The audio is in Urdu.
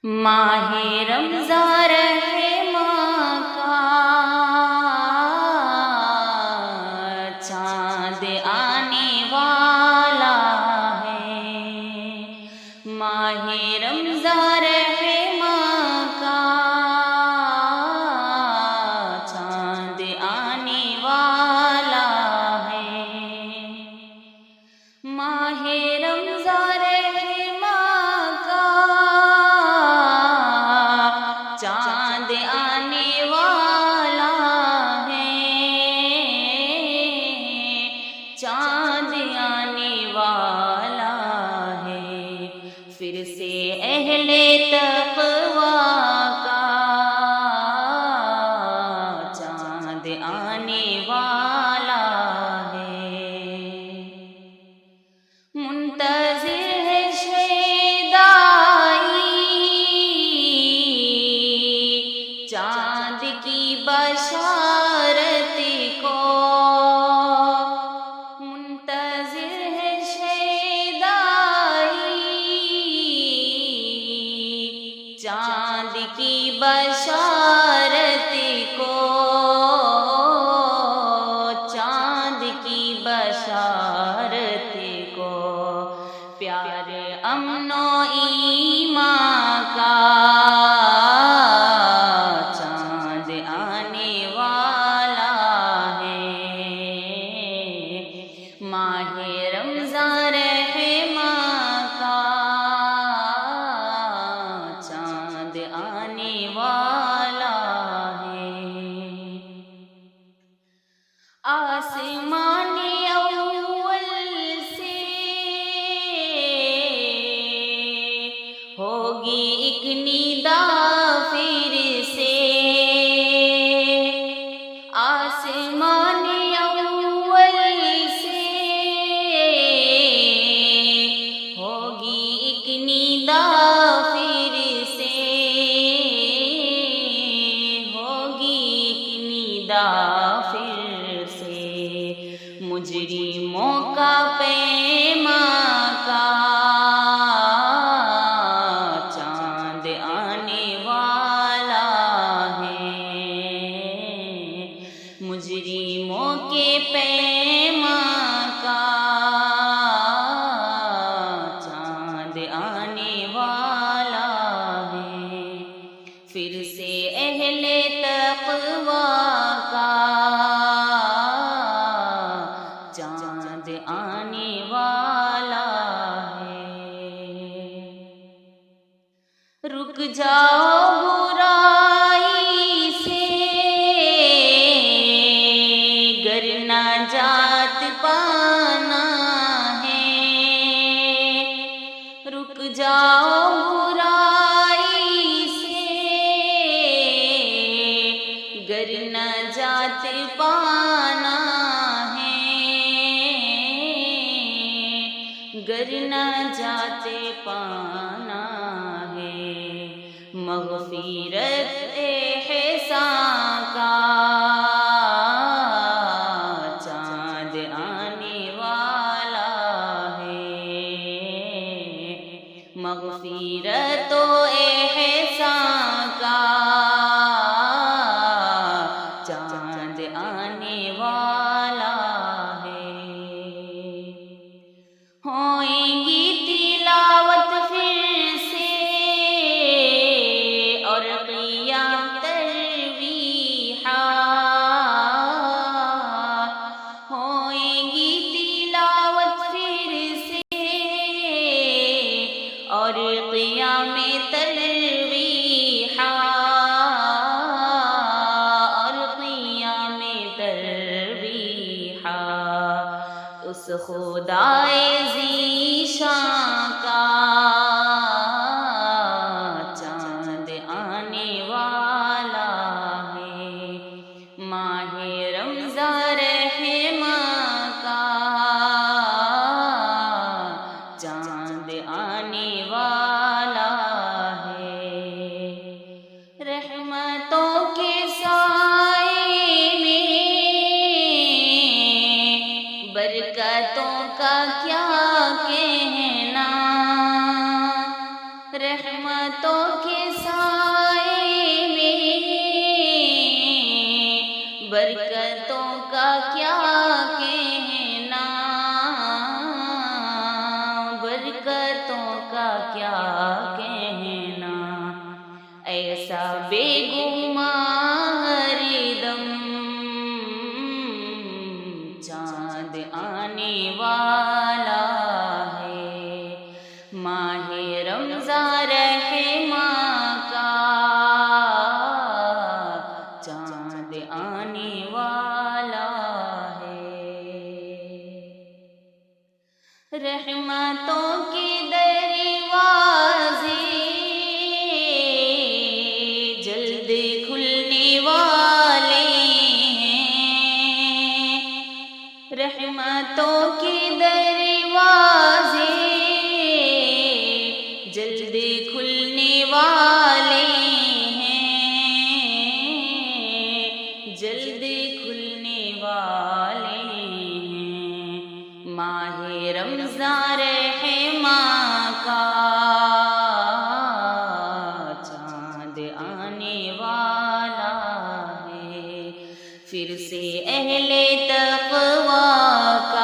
ماہ رمضان رحماں کا چاند آنے والا ہے، ماہ رمضان رحماں کا چاند آنے والا ہے، ماہ رمضان رحماں کا چاند آنے والا ہے، چاند آنے والا ہے، پھر سے اہل تقوی کا چاند آنے والا ہے، منتظر ہے شیدائی چاند کی بشارت کو، منتظر ہے شیدائی چاند کی بشارت کو، چاند کی بشارت کو، پیار امن و ایمان کا چاند آنے والا ہے، ماہ رمضان رحماں کا چاند آنے والا ہے، آسمان اول سے ہوگی ایک ندا پھر سے، آسمان اول سے ہوگی ایک ندا پھر سے، ہوگی ایک ندا پھر سے، مجرموں کا پیمان کا چاند آنے والا ہے، مجرموں کے پیمان کا چاند آنے والا ہے، پھر سے اہل تقوی کا چاند آنے والا ہے، رک جاؤ برائی سے گر نجات پانا ہے، رک جاؤ برائی سے گر نجات پانا ہے، گر نجات پانا ہے، مغفرت احسان کا چاند آنے والا ہے، مغفرت و احسان کا چاند آنے والا ہے، ہوئیں گی تلاوت پھر سے اور قیام تراویح، ہوئیں گی تلاوت پھر سے اور قیام تراویح، اور قیام تراویح، اس خدائے ذیشان کا چاند آنے والا ہے، ماہ رمضان رحماں کا چاند آنے والا ہے، رحمتوں کے سائے میں برکتوں کا کیا کہنا، رحمتوں کے سائے میں برکتوں کا کیا کہنا، برکتوں کا کیا کہنا، ایسا بے گماں ہر دم چاند آنے والا ہے، ماہ رمضان رحماں کا چاند آنے والا ہے۔ رحمتوں کے دروازے جلد کھلنے والے ہیں، رحمتوں کے دروازے جلد کھلنے والے ہیں، جلد کھلنے والے ہیں، ماہ رمضان رحماں کا چاند آنے والا ہے، پھر سے اہل تقویٰ کا